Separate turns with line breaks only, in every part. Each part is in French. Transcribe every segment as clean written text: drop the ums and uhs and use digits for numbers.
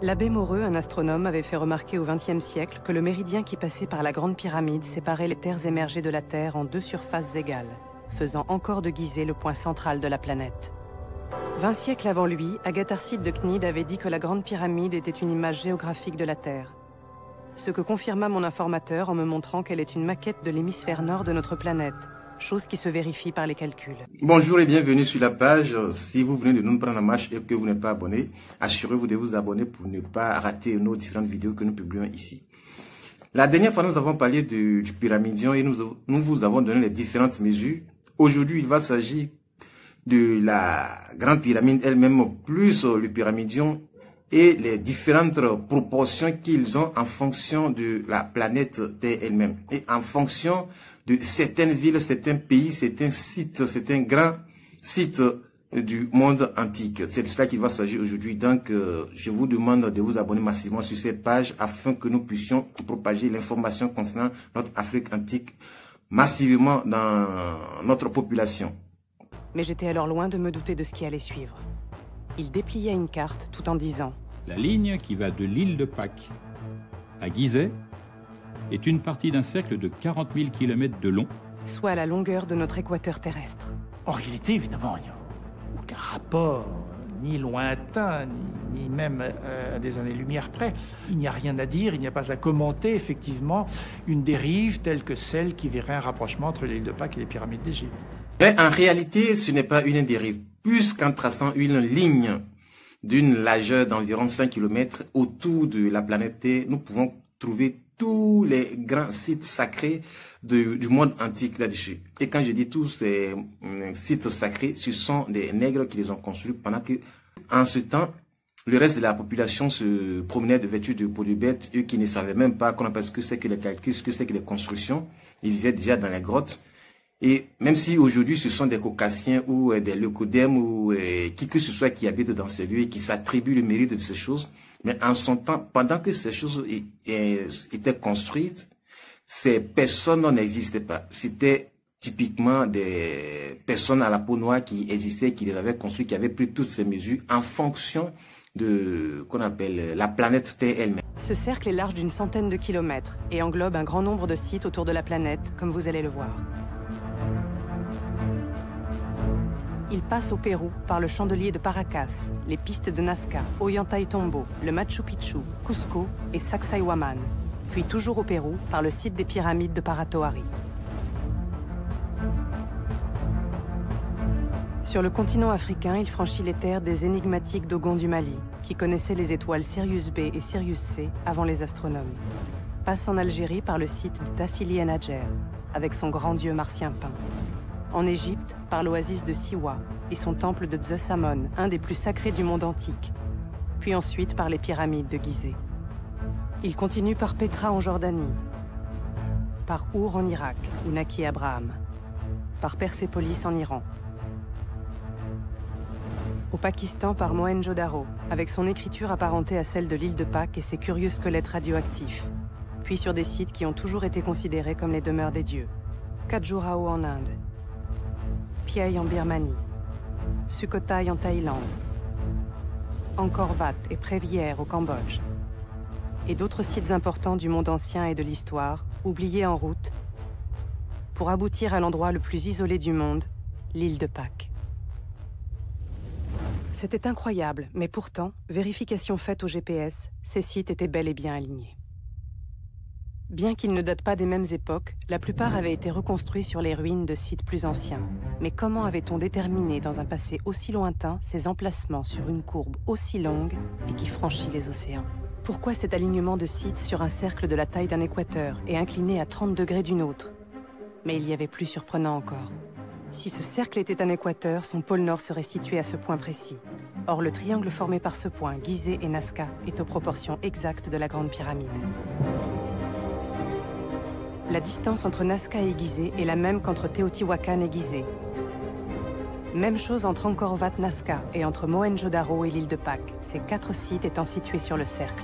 L'abbé Moreux, un astronome, avait fait remarquer au XXe siècle que le méridien qui passait par la Grande Pyramide séparait les terres émergées de la Terre en deux surfaces égales, faisant encore de Gizeh le point central de la planète. 20 siècles avant lui, Agatharcide de Cnide avait dit que la Grande Pyramide était une image géographique de la Terre. Ce que confirma mon informateur en me montrant qu'elle est une maquette de l'hémisphère nord de notre planète, chose qui se vérifie par les calculs.
Bonjour et bienvenue sur la page. Si vous venez de nous prendre en marche et que vous n'êtes pas abonné, assurez-vous de vous abonner pour ne pas rater nos différentes vidéos que nous publions ici. La dernière fois, nous avons parlé du pyramidion et nous vous avons donné les différentes mesures. Aujourd'hui, il va s'agir de la grande pyramide elle-même, plus le pyramidion et les différentes proportions qu'ils ont en fonction de la planète Terre elle-même et en fonction de certaines villes, certains pays, certains sites, certains grands sites du monde antique. C'est de cela qu'il va s'agir aujourd'hui. Donc, je vous demande de vous abonner massivement sur cette page afin que nous puissions propager l'information concernant notre Afrique antique massivement dans notre population.
Mais j'étais alors loin de me douter de ce qui allait suivre. Il déplia une carte tout en disant:
La ligne qui va de l'île de Pâques à Gizeh est une partie d'un cercle de 40 000 km de long.
Soit la longueur de notre équateur terrestre.
En réalité, évidemment, il n'y a aucun rapport, ni lointain, ni même à des années-lumière près. Il n'y a rien à dire, il n'y a pas à commenter, effectivement, une dérive telle que celle qui verrait un rapprochement entre l'île de Pâques et les pyramides d'Égypte.
Mais en réalité, ce n'est pas une dérive, puisqu'en traçant une ligne d'une largeur d'environ 5 km autour de la planète Terre, nous pouvons trouver tous les grands sites sacrés du monde antique là-dessus. Et quand je dis tous ces sites sacrés, ce sont des nègres qui les ont construits pendant que, en ce temps, le reste de la population se promenait de vêtus de peau de bête, eux qui ne savaient même pas qu'on appelle ce que c'est que les calculs, ce que c'est que les constructions. Ils vivaient déjà dans les grottes. Et même si aujourd'hui ce sont des Caucasiens ou des Leucodèmes ou qui que ce soit qui habitent dans ces lieux et qui s'attribuent le mérite de ces choses, mais en son temps, pendant que ces choses étaient construites, ces personnes n'existaient pas. C'était typiquement des personnes à la peau noire qui existaient, qui les avaient construites, qui avaient pris toutes ces mesures en fonction de qu'on appelle la planète Terre elle-même.
Ce cercle est large d'une centaine de kilomètres et englobe un grand nombre de sites autour de la planète, comme vous allez le voir. Il passe au Pérou par le chandelier de Paracas, les pistes de Nazca, Ollantaytambo, le Machu Picchu, Cusco et Sacsayhuaman, puis toujours au Pérou par le site des pyramides de Paratoari. Sur le continent africain, il franchit les terres des énigmatiques Dogons du Mali, qui connaissaient les étoiles Sirius B et Sirius C avant les astronomes. Passe en Algérie par le site de Tassili en Adjer, avec son grand dieu martien peint. En Égypte, par l'oasis de Siwa et son temple de Zeus Amon, un des plus sacrés du monde antique. Puis ensuite par les pyramides de Gizeh. Il continue par Petra en Jordanie, par Our en Irak, où naquit Abraham, par Persépolis en Iran. Au Pakistan par Mohenjo-Daro, avec son écriture apparentée à celle de l'île de Pâques et ses curieux squelettes radioactifs. Puis sur des sites qui ont toujours été considérés comme les demeures des dieux. Khajuraho en Inde, Piaï en Birmanie, Sukhothai en Thaïlande, Angkor Wat et Prévière au Cambodge, et d'autres sites importants du monde ancien et de l'histoire, oubliés en route, pour aboutir à l'endroit le plus isolé du monde, l'île de Pâques. C'était incroyable, mais pourtant, vérification faite au GPS, ces sites étaient bel et bien alignés. Bien qu'ils ne datent pas des mêmes époques, la plupart avaient été reconstruits sur les ruines de sites plus anciens. Mais comment avait-on déterminé dans un passé aussi lointain ces emplacements sur une courbe aussi longue et qui franchit les océans? Pourquoi cet alignement de sites sur un cercle de la taille d'un équateur et incliné à 30 degrés d'une autre? Mais il y avait plus surprenant encore. Si ce cercle était un équateur, son pôle nord serait situé à ce point précis. Or, le triangle formé par ce point, Gizeh et Nazca, est aux proportions exactes de la Grande Pyramide. La distance entre Nazca et Gizeh est la même qu'entre Teotihuacan et Gizeh. Même chose entre Angkor Wat, Nazca et entre Mohenjo-Daro et l'île de Pâques, ces 4 sites étant situés sur le cercle.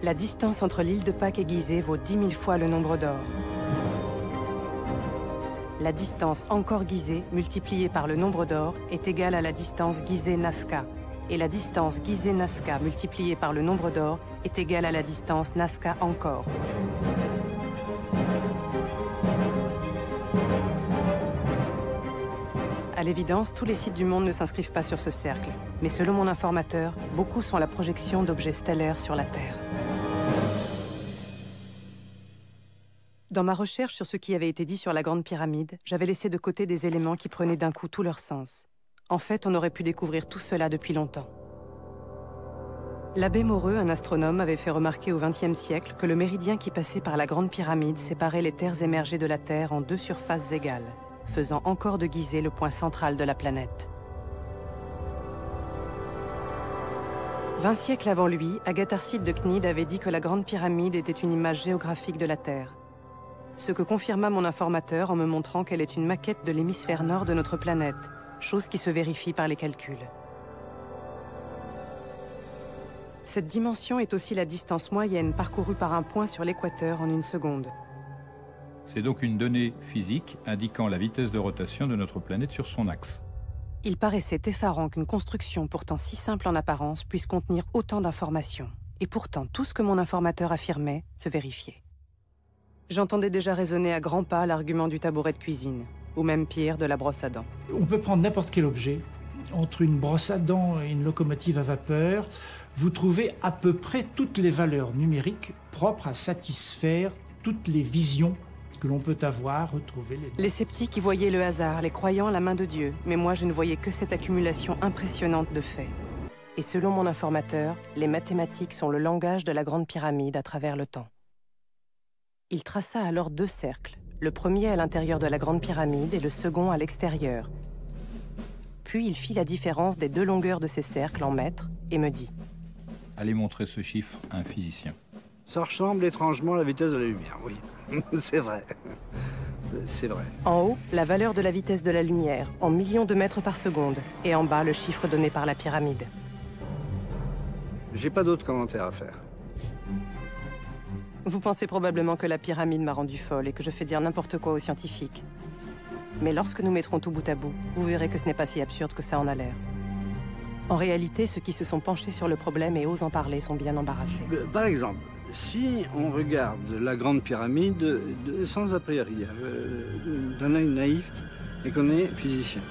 La distance entre l'île de Pâques et Gizeh vaut 10 000 fois le nombre d'or. La distance Angkor-Gizeh multipliée par le nombre d'or est égale à la distance Gizeh-Nazca, et la distance Gizeh-Nazca multipliée par le nombre d'or est égale à la distance Nazca encore. À l'évidence, tous les sites du monde ne s'inscrivent pas sur ce cercle, mais selon mon informateur, beaucoup sont la projection d'objets stellaires sur la Terre. Dans ma recherche sur ce qui avait été dit sur la Grande Pyramide, j'avais laissé de côté des éléments qui prenaient d'un coup tout leur sens. En fait, on aurait pu découvrir tout cela depuis longtemps. L'abbé Moreux, un astronome, avait fait remarquer au XXe siècle que le méridien qui passait par la Grande Pyramide séparait les terres émergées de la Terre en deux surfaces égales, faisant encore de Gizeh le point central de la planète. 20 siècles avant lui, Agatharcide de Cnide avait dit que la Grande Pyramide était une image géographique de la Terre. Ce que confirma mon informateur en me montrant qu'elle est une maquette de l'hémisphère nord de notre planète, chose qui se vérifie par les calculs. Cette dimension est aussi la distance moyenne parcourue par un point sur l'équateur en une seconde.
C'est donc une donnée physique indiquant la vitesse de rotation de notre planète sur son axe.
Il paraissait effarant qu'une construction pourtant si simple en apparence puisse contenir autant d'informations. Et pourtant, tout ce que mon informateur affirmait se vérifiait. J'entendais déjà résonner à grands pas l'argument du tabouret de cuisine, ou même pire, de la brosse à dents.
On peut prendre n'importe quel objet. Entre une brosse à dents et une locomotive à vapeur, vous trouvez à peu près toutes les valeurs numériques propres à satisfaire toutes les visions que l'on peut avoir, retrouver
les sceptiques y voyaient le hasard, les croyants la main de Dieu, mais moi je ne voyais que cette accumulation impressionnante de faits. Et selon mon informateur, les mathématiques sont le langage de la Grande Pyramide à travers le temps. Il traça alors deux cercles, le premier à l'intérieur de la Grande Pyramide et le second à l'extérieur. Puis il fit la différence des deux longueurs de ces cercles en mètres et me dit:
Allez montrer ce chiffre à un physicien.
Ça ressemble étrangement à la vitesse de la lumière, oui. C'est vrai. C'est vrai.
En haut, la valeur de la vitesse de la lumière, en millions de mètres par seconde, et en bas, le chiffre donné par la pyramide.
J'ai pas d'autres commentaires à faire.
Vous pensez probablement que la pyramide m'a rendu folle et que je fais dire n'importe quoi aux scientifiques. Mais lorsque nous mettrons tout bout à bout, vous verrez que ce n'est pas si absurde que ça en a l'air. En réalité, ceux qui se sont penchés sur le problème et osent en parler sont bien embarrassés.
Par exemple, si on regarde la Grande Pyramide sans a priori, d'un œil naïf, et qu'on est physicien,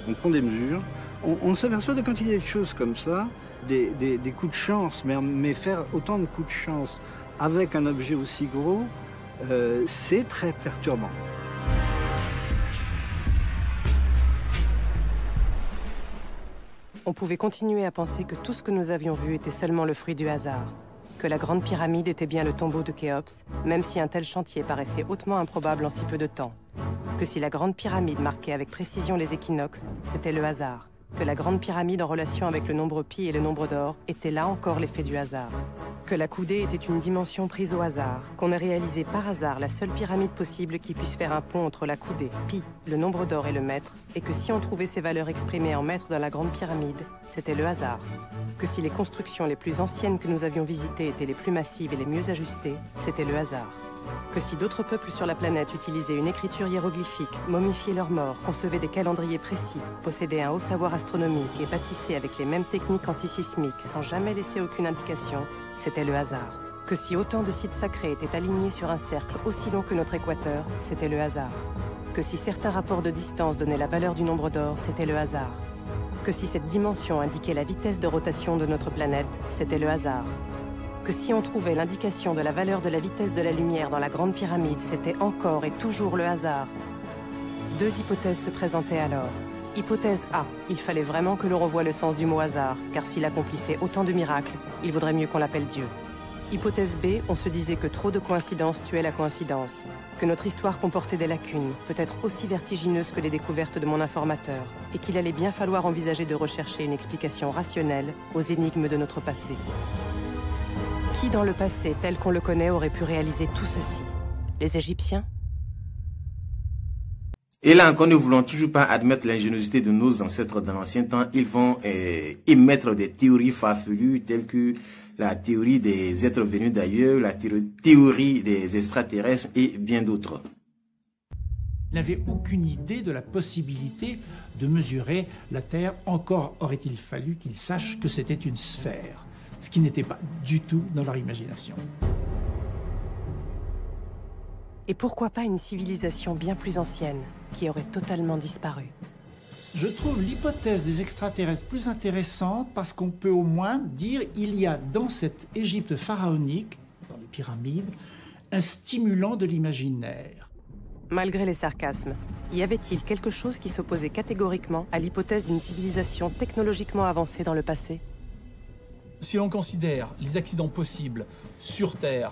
on prend des mesures, on s'aperçoit de quand il y a des choses comme ça, des coups de chance, mais faire autant de coups de chance avec un objet aussi gros, c'est très perturbant.
On pouvait continuer à penser que tout ce que nous avions vu était seulement le fruit du hasard, que la Grande Pyramide était bien le tombeau de Khéops, même si un tel chantier paraissait hautement improbable en si peu de temps, que si la Grande Pyramide marquait avec précision les équinoxes, c'était le hasard, que la Grande Pyramide en relation avec le nombre pi et le nombre d'or était là encore l'effet du hasard, que la coudée était une dimension prise au hasard, qu'on a réalisé par hasard la seule pyramide possible qui puisse faire un pont entre la coudée, pi, le nombre d'or et le mètre, et que si on trouvait ces valeurs exprimées en mètres dans la Grande Pyramide, c'était le hasard, que si les constructions les plus anciennes que nous avions visitées étaient les plus massives et les mieux ajustées, c'était le hasard. Que si d'autres peuples sur la planète utilisaient une écriture hiéroglyphique, momifiaient leurs morts, concevaient des calendriers précis, possédaient un haut savoir astronomique et bâtissaient avec les mêmes techniques antisismiques sans jamais laisser aucune indication, c'était le hasard. Que si autant de sites sacrés étaient alignés sur un cercle aussi long que notre équateur, c'était le hasard. Que si certains rapports de distance donnaient la valeur du nombre d'or, c'était le hasard. Que si cette dimension indiquait la vitesse de rotation de notre planète, c'était le hasard. Que si on trouvait l'indication de la valeur de la vitesse de la lumière dans la Grande Pyramide, c'était encore et toujours le hasard. Deux hypothèses se présentaient alors. Hypothèse A, il fallait vraiment que l'on revoie le sens du mot hasard, car s'il accomplissait autant de miracles, il vaudrait mieux qu'on l'appelle Dieu. Hypothèse B, on se disait que trop de coïncidences tuaient la coïncidence, que notre histoire comportait des lacunes, peut-être aussi vertigineuses que les découvertes de mon informateur, et qu'il allait bien falloir envisager de rechercher une explication rationnelle aux énigmes de notre passé. Qui dans le passé, tel qu'on le connaît, aurait pu réaliser tout ceci? Les Égyptiens?
Et là encore, ne voulant toujours pas admettre l'ingéniosité de nos ancêtres dans l'ancien temps, ils vont émettre des théories farfelues telles que la théorie des êtres venus d'ailleurs, la théorie des extraterrestres et bien d'autres.
Il n'avait aucune idée de la possibilité de mesurer la Terre. Encore aurait-il fallu qu'il sache que c'était une sphère, ce qui n'était pas du tout dans leur imagination.
Et pourquoi pas une civilisation bien plus ancienne, qui aurait totalement disparu?
Je trouve l'hypothèse des extraterrestres plus intéressante parce qu'on peut au moins dire qu'il y a dans cette Égypte pharaonique, dans les pyramides, un stimulant de l'imaginaire.
Malgré les sarcasmes, y avait-il quelque chose qui s'opposait catégoriquement à l'hypothèse d'une civilisation technologiquement avancée dans le passé?
Si l'on considère les accidents possibles sur Terre,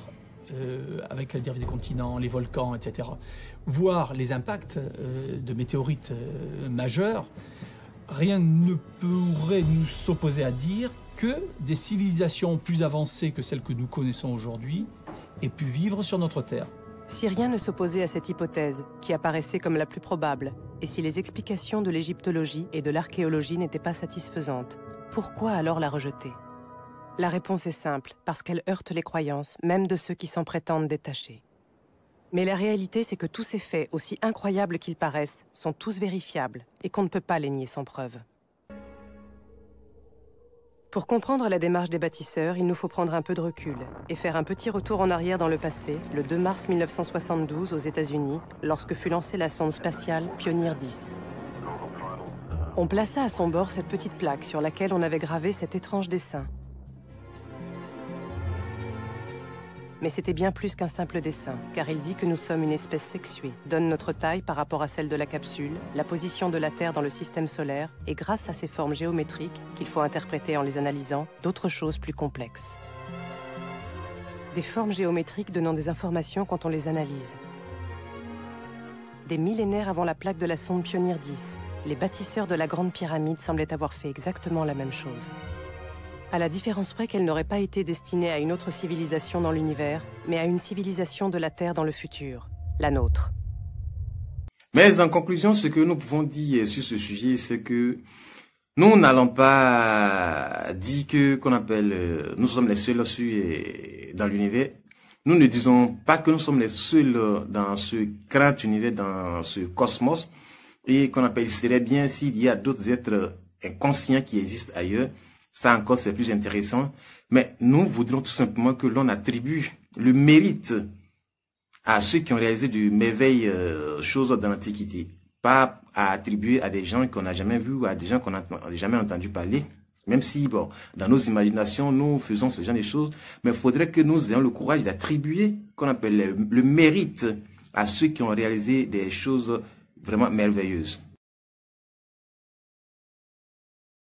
avec la dérive des continents, les volcans, etc., voire les impacts de météorites majeurs, rien ne pourrait nous s'opposer à dire que des civilisations plus avancées que celles que nous connaissons aujourd'hui aient pu vivre sur notre Terre.
Si rien ne s'opposait à cette hypothèse, qui apparaissait comme la plus probable, et si les explications de l'égyptologie et de l'archéologie n'étaient pas satisfaisantes, pourquoi alors la rejeter? La réponse est simple, parce qu'elle heurte les croyances, même de ceux qui s'en prétendent détachés. Mais la réalité, c'est que tous ces faits, aussi incroyables qu'ils paraissent, sont tous vérifiables, et qu'on ne peut pas les nier sans preuve. Pour comprendre la démarche des bâtisseurs, il nous faut prendre un peu de recul et faire un petit retour en arrière dans le passé, le 2 mars 1972 aux États-Unis, lorsque fut lancée la sonde spatiale Pioneer 10. On plaça à son bord cette petite plaque sur laquelle on avait gravé cet étrange dessin. Mais c'était bien plus qu'un simple dessin, car il dit que nous sommes une espèce sexuée, donne notre taille par rapport à celle de la capsule, la position de la Terre dans le système solaire, et grâce à ces formes géométriques, qu'il faut interpréter en les analysant, d'autres choses plus complexes. Des formes géométriques donnant des informations quand on les analyse. Des millénaires avant la plaque de la sonde Pioneer 10, les bâtisseurs de la Grande Pyramide semblaient avoir fait exactement la même chose. À la différence près qu'elle n'aurait pas été destinée à une autre civilisation dans l'univers, mais à une civilisation de la Terre dans le futur, la nôtre.
Mais en conclusion, ce que nous pouvons dire sur ce sujet, c'est que nous n'allons pas dire que nous sommes les seuls dans l'univers. Nous ne disons pas que nous sommes les seuls dans ce grand univers, dans ce cosmos, et il serait bien s'il y a d'autres êtres inconscients qui existent ailleurs. Ça encore, c'est plus intéressant. Mais nous voudrions tout simplement que l'on attribue le mérite à ceux qui ont réalisé de merveilleuses choses dans l'Antiquité. Pas à attribuer à des gens qu'on n'a jamais vus ou à des gens qu'on n'a jamais entendu parler. Même si, bon, dans nos imaginations, nous faisons ce genre de choses. Mais il faudrait que nous ayons le courage d'attribuer le mérite à ceux qui ont réalisé des choses vraiment merveilleuses.